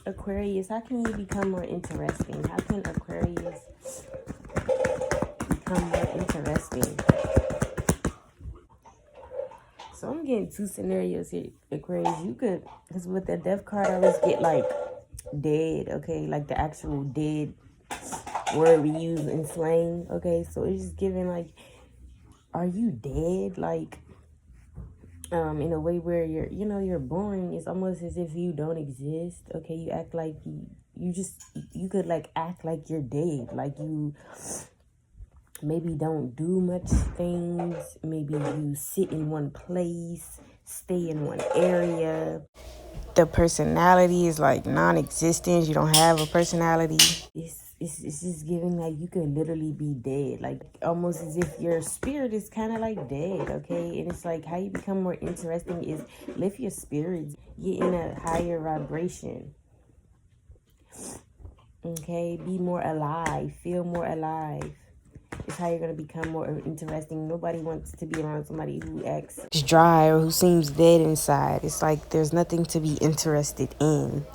Aquarius, how can you become more interesting? How can Aquarius become more interesting? So I'm getting two scenarios here, Aquarius. You could, because with the death card, I always get like dead, okay? Like the actual dead word we use in slang, okay? So it's just giving like, are you dead? Like, in a way where you're boring. It's almost as if you don't exist, okay? You act like you could like act like you're dead, like you maybe don't do much things, maybe you sit in one place, stay in one area. The personality is like non-existent. You don't have a personality. It's just giving like you could literally be dead, like almost as if your spirit is kind of like dead, okay? And it's like how you become more interesting is lift your spirits, get in a higher vibration, okay? Be more alive, feel more alive. It's how you're going to become more interesting. Nobody wants to be around somebody who acts dry or who seems dead inside. It's like there's nothing to be interested in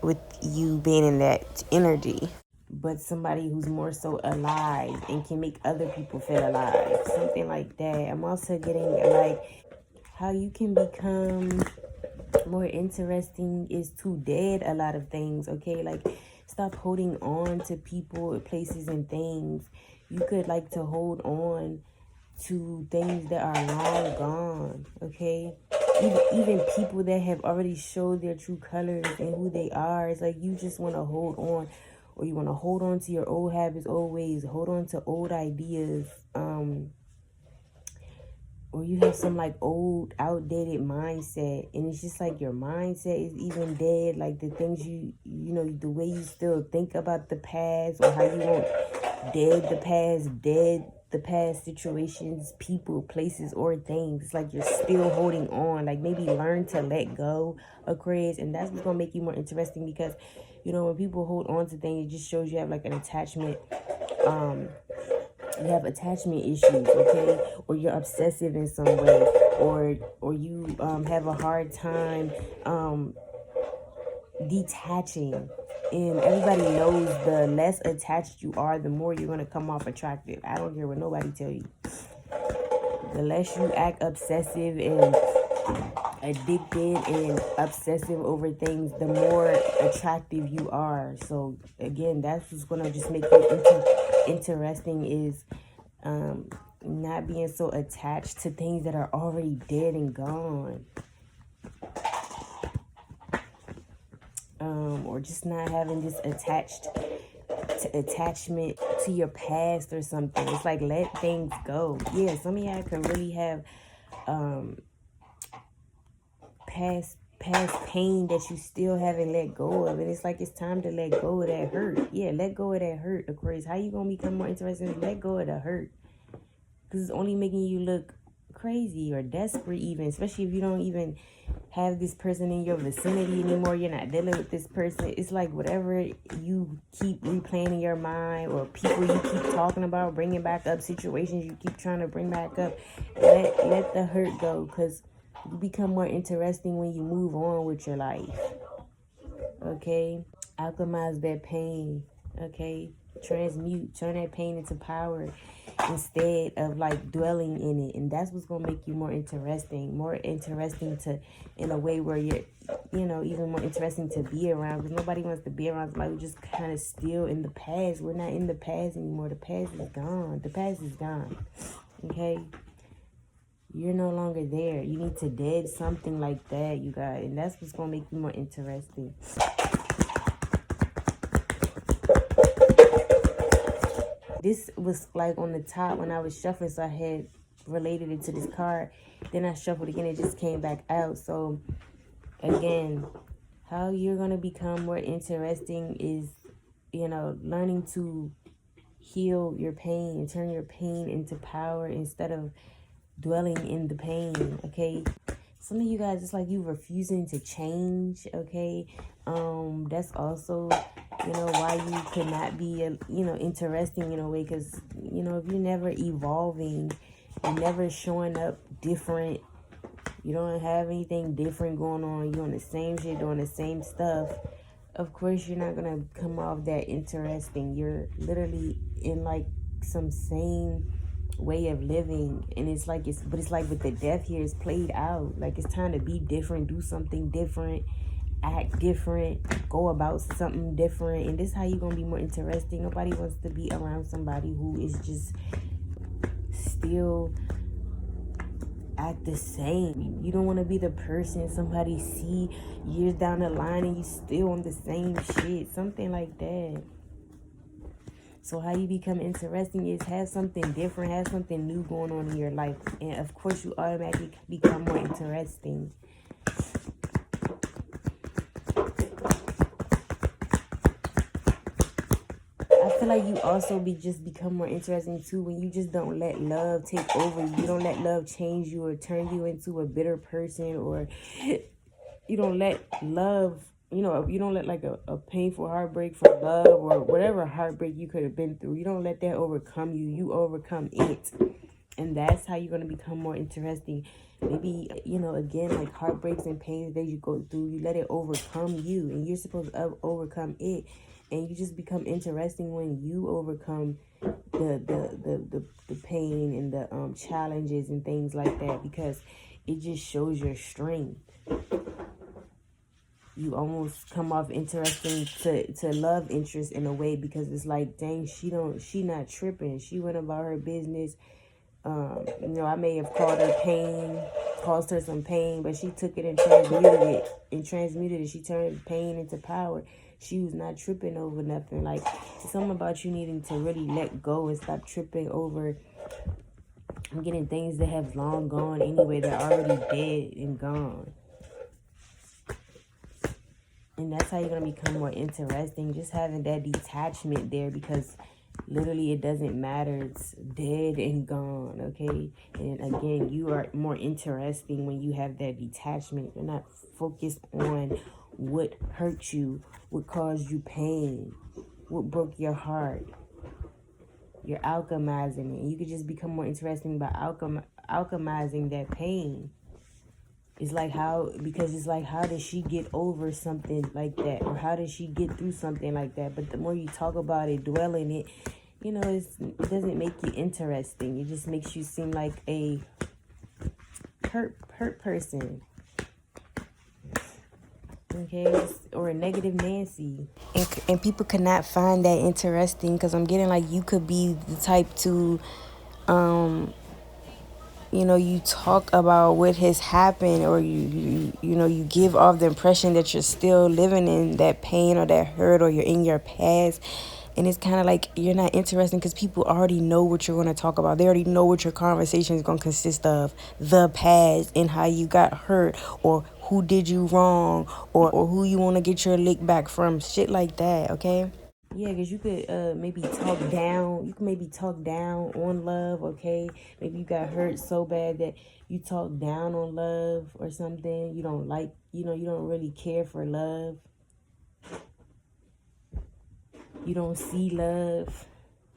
with you being in that energy. But somebody who's more so alive and can make other people feel alive. Something like that. I'm also getting like how you can become more interesting is to dead a lot of things, okay? Like stop holding on to people, places, and things. You could like to hold on to things that are long gone, okay? Even people that have already showed their true colors and who they are. It's like you just want to hold on, or you want to hold on to your old habits, old ways, hold on to old ideas, or you have some like old outdated mindset, and it's just like your mindset is even dead. Like the things you know, the way you still think about the past, or how you won't dead the past situations, people, places, or things. It's like you're still holding on. Like maybe learn to let go, Aquarius, and that's what's gonna make you more interesting. Because you know, when people hold on to things, it just shows you have like an attachment. You have attachment issues, okay? Or you're obsessive in some way, or you have a hard time detaching. And everybody knows the less attached you are, the more you're going to come off attractive. I don't care what nobody tell you. The less you act obsessive and addicted and obsessive over things, the more attractive you are. So again, that's what's going to just make you interesting is not being so attached to things that are already dead and gone. Or just not having this attachment to your past or something. It's like let things go. Yeah, some of y'all can really have past pain that you still haven't let go of, and it's like it's time to let go of that hurt. Yeah, let go of that hurt, Aquarius. How you gonna become more interesting? Let go of the hurt, because it's only making you look crazy or desperate, even, especially if you don't even have this person in your vicinity anymore. You're not dealing with this person. It's like whatever you keep replaying in your mind, or people you keep talking about, bringing back up, situations you keep trying to bring back up, let the hurt go, because you become more interesting when you move on with your life, okay? Alchemize that pain, okay? Transmute, turn that pain into power instead of like dwelling in it. And that's what's gonna make you more interesting to, in a way where you're, you know, even more interesting to be around, because nobody wants to be around somebody who's just kind of still in the past. We're not in the past anymore. The past is gone. The past is gone, okay? You're no longer there. You need to dead something like that, you guys. And that's what's gonna make you more interesting. This was like on the top when I was shuffling, so I had related it to this card. Then I shuffled again, it just came back out. So again, how you're gonna become more interesting is, you know, learning to heal your pain and turn your pain into power instead of dwelling in the pain, okay? Some of you guys, it's like you refusing to change, okay? That's also, you know, why you could not be, you know, interesting in a way, because, you know, if you're never evolving, you're never showing up different, you don't have anything different going on, you're on the same shit, doing the same stuff, of course you're not gonna come off that interesting. You're literally in like some same way of living, and it's like it's like with the death here, it's played out. Like it's time to be different, do something different, act different, go about something different, and this is how you're gonna be more interesting. Nobody wants to be around somebody who is just still act the same. You don't want to be the person somebody see years down the line and you still on the same shit, something like that. So how you become interesting is have something different, have something new going on in your life, and of course you automatically become more interesting. I feel like you also become more interesting too when you just don't let love take over you. You don't let love change you or turn you into a bitter person, or you don't let love, you don't let like a painful heartbreak from love or whatever heartbreak you could have been through. You don't let that overcome you. You overcome it. And that's how you're going to become more interesting. Maybe, again, like heartbreaks and pains that you go through, you let it overcome you, and you're supposed to overcome it. And you just become interesting when you overcome the pain and the challenges and things like that, because it just shows your strength. You almost come off interesting to love interest in a way, because it's like, dang, she not tripping. She went about her business. I may have caused her some pain, but she took it and transmuted it. She turned pain into power. She was not tripping over nothing. Like, it's something about you needing to really let go and stop tripping over getting things that have long gone anyway. They're already dead and gone. And that's how you're going to become more interesting. Just having that detachment there, because literally it doesn't matter. It's dead and gone, okay? And again, you are more interesting when you have that detachment. You're not focused on what hurt you, what caused you pain, what broke your heart. You're alchemizing it. And you could just become more interesting by alchemizing that pain. It's like how did she get over something like that? Or how did she get through something like that? But the more you talk about it, dwell in it, it doesn't make you interesting. It just makes you seem like a hurt person. Okay? Or a negative Nancy. And people cannot find that interesting, because I'm getting like you could be the type to you talk about what has happened, or you give off the impression that you're still living in that pain or that hurt, or you're in your past. And it's kind of like you're not interesting, because people already know what you're going to talk about. They already know what your conversation is going to consist of: the past and how you got hurt, or who did you wrong, or who you want to get your lick back from, shit like that. Okay. Yeah, because you could maybe talk down. You can maybe talk down on love, okay? Maybe you got hurt so bad that you talk down on love or something. You don't like, you don't really care for love. You don't see love.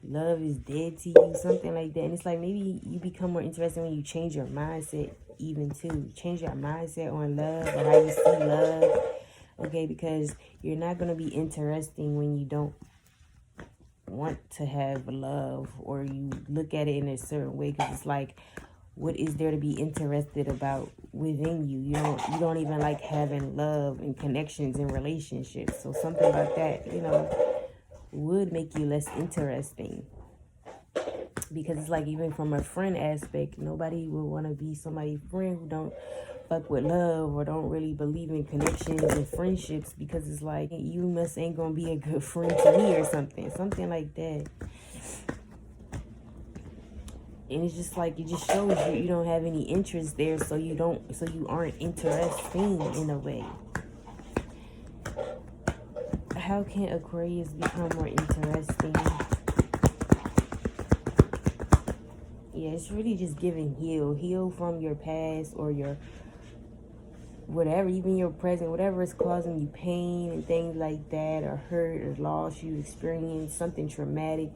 Love is dead to you, something like that. And it's like maybe you become more interesting when you change your mindset even too. Change your mindset on love or how you see love. Okay, because you're not going to be interesting when you don't want to have love, or you look at it in a certain way, because it's like, what is there to be interested about within you? You don't even like having love and connections and relationships. So something about that, would make you less interesting. Because it's like, even from a friend aspect, nobody would want to be somebody's friend who don't fuck with love or don't really believe in connections and friendships, because it's like, you ain't gonna be a good friend to me or something like that. And it's just like, it just shows you don't have any interest there, so you aren't interesting in a way. How can Aquarius become more interesting? Yeah, it's really just giving heal from your past or your whatever, even your present, whatever is causing you pain and things like that, or hurt or loss you experienced, something traumatic.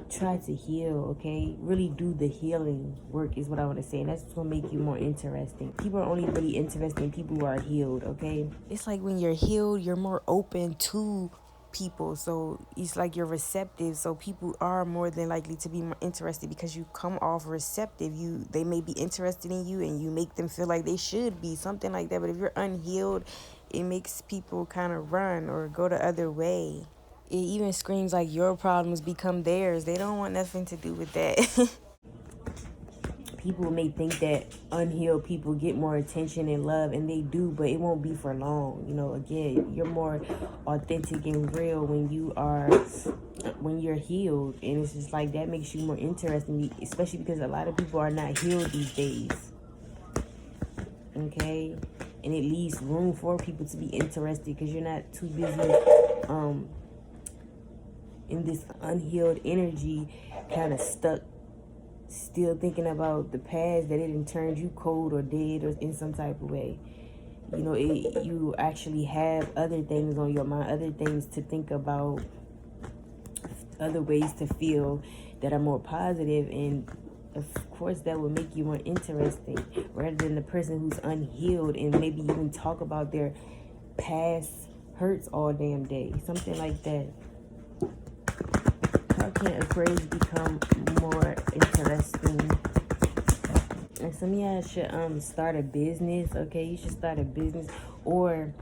try to heal, okay? Really do the healing work is what I want to say. And that's what's going to make you more interesting. People are only really interested in people who are healed, okay? It's like when you're healed, you're more open to people. So it's like you're receptive. So people are more than likely to be more interested because you come off receptive. They may be interested in you and you make them feel like they should be, something like that. But if you're unhealed, it makes people kind of run or go the other way. It even screams like your problems become theirs. They don't want nothing to do with that. People may think that unhealed people get more attention and love, and they do, but it won't be for long. Again, you're more authentic and real when you're healed, and it's just like that makes you more interesting, especially because a lot of people are not healed these days. Okay, and it leaves room for people to be interested because you're not too busy in this unhealed energy, kind of stuck, still thinking about the past that it done turned you cold or dead or in some type of way. You actually have other things on your mind, other things to think about, other ways to feel that are more positive, and of course that will make you more interesting rather than the person who's unhealed and maybe even talk about their past hurts all damn day, something like that. How can Aquarius become more interesting? And some of y'all should start a business, okay? You should start a business, or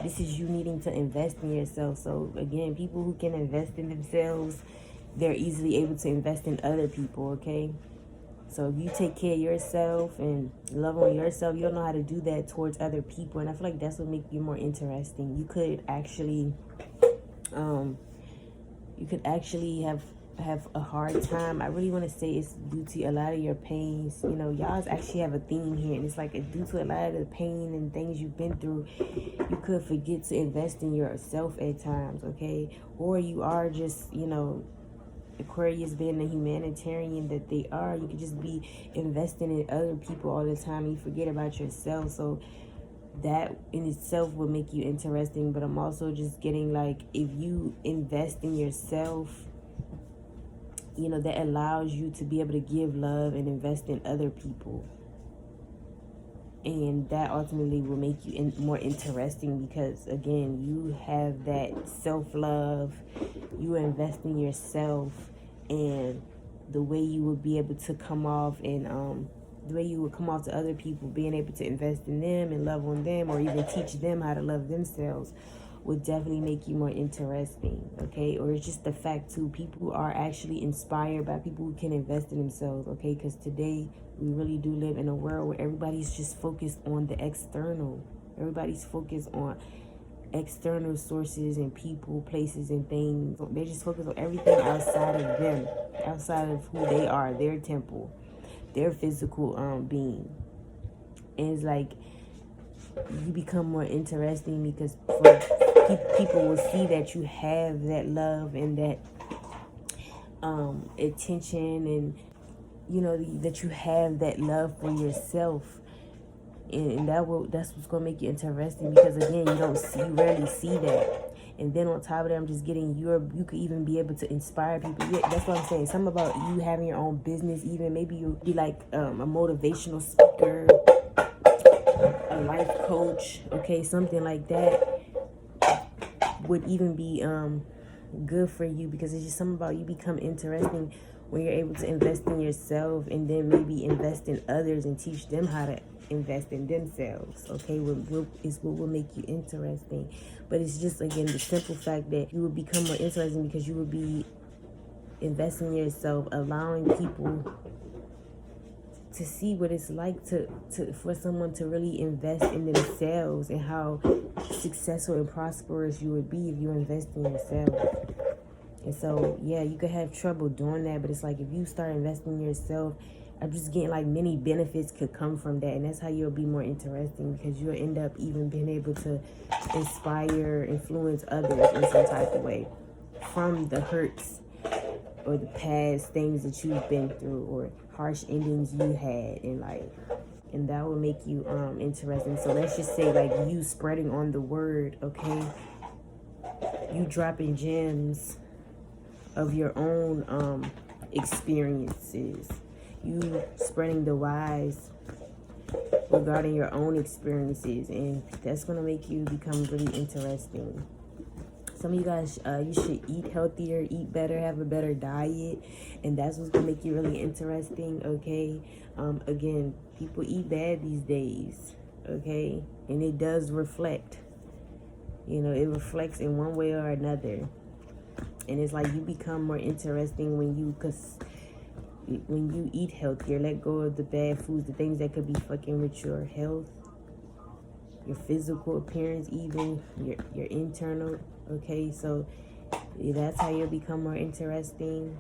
this is you needing to invest in yourself. So again, people who can invest in themselves, they're easily able to invest in other people, okay? So if you take care of yourself and love on yourself, you'll know how to do that towards other people. And I feel like that's what makes you more interesting. You could actually have a hard time. I really want to say it's due to a lot of your pains. Y'all actually have a theme here, and it's like due to a lot of the pain and things you've been through, you could forget to invest in yourself at times, okay? Or you are just, Aquarius being the humanitarian that they are, you could just be investing in other people all the time and you forget about yourself. So that in itself will make you interesting. But I'm also just getting like, if you invest in yourself, that allows you to be able to give love and invest in other people. And that ultimately will make you more interesting because, again, you have that self-love. You invest in yourself, and the way you would be able to come off and the way you would come off to other people, being able to invest in them and love on them, or even teach them how to love themselves, would definitely make you more interesting, okay? Or it's just the fact, too, people are actually inspired by people who can invest in themselves, okay? Because today, we really do live in a world where everybody's just focused on the external. Everybody's focused on external sources and people, places, and things. They just focus on everything outside of them, outside of who they are, their temple, their physical being. And it's like, you become more interesting because people will see that you have that love and that attention, and that you have that love for yourself, and that's what's gonna make you interesting, because again, you rarely see that. And then on top of that, I'm just getting you could even be able to inspire people. Yeah, that's what I'm saying. Something about you having your own business, even maybe you'll be like a motivational speaker, a life coach, okay, something like that would even be good for you, because it's just something about you become interesting when you're able to invest in yourself and then maybe invest in others and teach them how to invest in themselves, okay? Is what will make you interesting. But it's just, again, the simple fact that you will become more interesting because you will be investing in yourself, allowing people to see what it's like for someone to really invest in themselves, and how successful and prosperous you would be if you invest in yourself. And so, yeah, you could have trouble doing that, but it's like if you start investing in yourself, I'm just getting like many benefits could come from that, and that's how you'll be more interesting, because you'll end up even being able to inspire, influence others in some type of way from the hurts or the past things that you've been through, or harsh endings you had in life. And that will make you interesting. So let's just say, like, you spreading on the word, okay? You dropping gems of your own experiences. You spreading the wise regarding your own experiences, and that's going to make you become really interesting. Some of you guys, you should eat healthier, eat better, have a better diet, and that's what's going to make you really interesting, okay? Again, people eat bad these days, okay? And it does reflect. You know, it reflects in one way or another. And it's like you become more interesting when you eat healthier, let go of the bad foods, the things that could be fucking with your health, your physical appearance, even your internal. Okay, so that's how you'll become more interesting.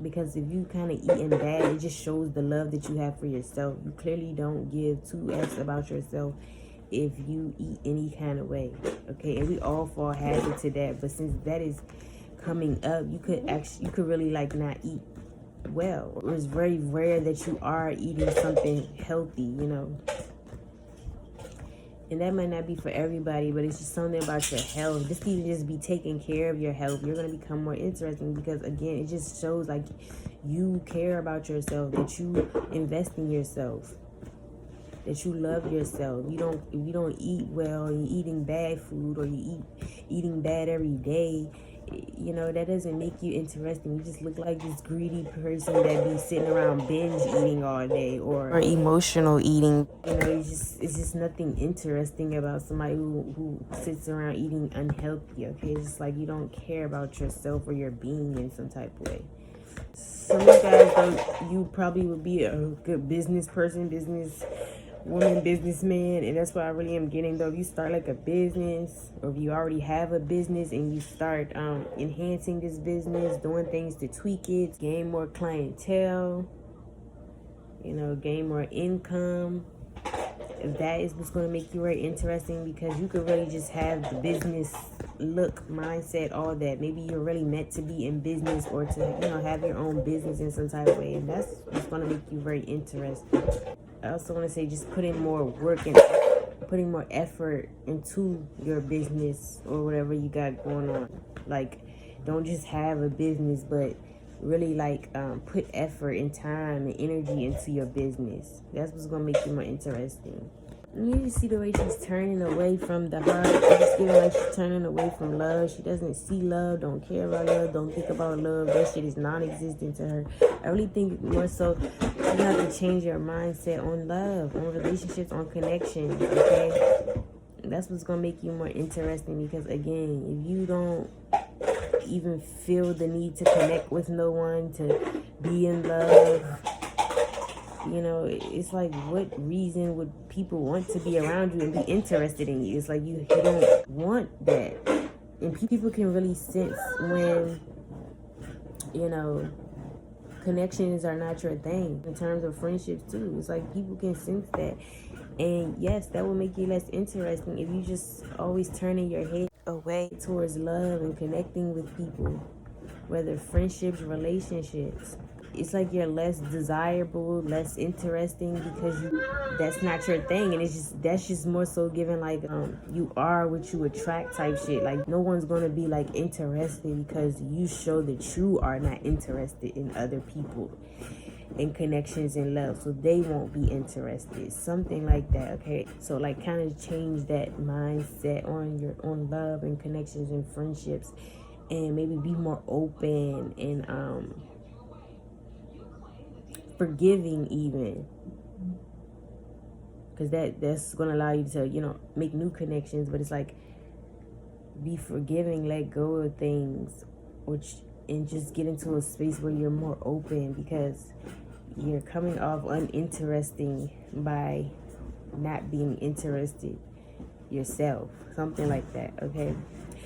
Because if you kind of eating bad, it just shows the love that you have for yourself. You clearly don't give two F's about yourself if you eat any kind of way. Okay, and we all fall hazard to that. But since that is coming up, you could really like not eat well. It's very rare that you are eating something healthy, you know. And that might not be for everybody, but it's just something about your health. Just even just be taking care of your health. You're going to become more interesting because, again, it just shows like you care about yourself, that you invest in yourself, that you love yourself. If you don't eat well, and you're eating bad food, or you eating bad every day, you know, that doesn't make you interesting. You just look like this greedy person that be sitting around binge eating all day, or emotional eating. You know, it's just nothing interesting about somebody who sits around eating unhealthy. Okay, it's just like you don't care about yourself or your being in some type of way. Some of you guys, you probably would be a good business person, business woman, businessman, and that's what I really am getting. Though, if you start like a business, or if you already have a business and you start enhancing this business, doing things to tweak it, gain more clientele, you know, gain more income, that is what's going to make you very interesting, because you could really just have the business look, mindset, all that. Maybe you're really meant to be in business, or to, you know, have your own business in some type of way, and that's what's going to make you very interesting. I also want to say, just put in more work and putting more effort into your business or whatever you got going on. Like, don't just have a business, but really like put effort and time and energy into your business. That's what's gonna make you more interesting. You just see the way she's turning away from the heart. I just feel like she's turning away from love. She doesn't see love, don't care about love, don't think about love. That shit is non-existent to her. I really think more so you have to change your mindset on love, on relationships, on connections, okay? That's what's going to make you more interesting, because, again, if you don't even feel the need to connect with no one, to be in love, you know, it's like, what reason would people want to be around you and be interested in you? It's like you don't want that. And people can really sense when, you know, connections are not your thing. In terms of friendships too, it's like people can sense that. And yes, that will make you less interesting if you just always turning your head away towards love and connecting with people, whether friendships, relationships. It's like you're less desirable, less interesting, because that's not your thing. And that's just more so given like you are what you attract type shit. Like, no one's gonna be like interested because you show that you are not interested in other people, in connections and love, so they won't be interested, something like that. Okay, so like kind of change that mindset on your own love and connections and friendships, and maybe be more open and forgiving, even, because that's gonna allow you to, you know, make new connections. But it's like, be forgiving, let go of things, and just get into a space where you're more open, because you're coming off uninteresting by not being interested yourself, something like that. Okay,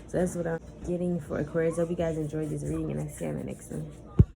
so that's what I'm getting for Aquarius. Hope you guys enjoyed this reading, and I'll see you on the next one.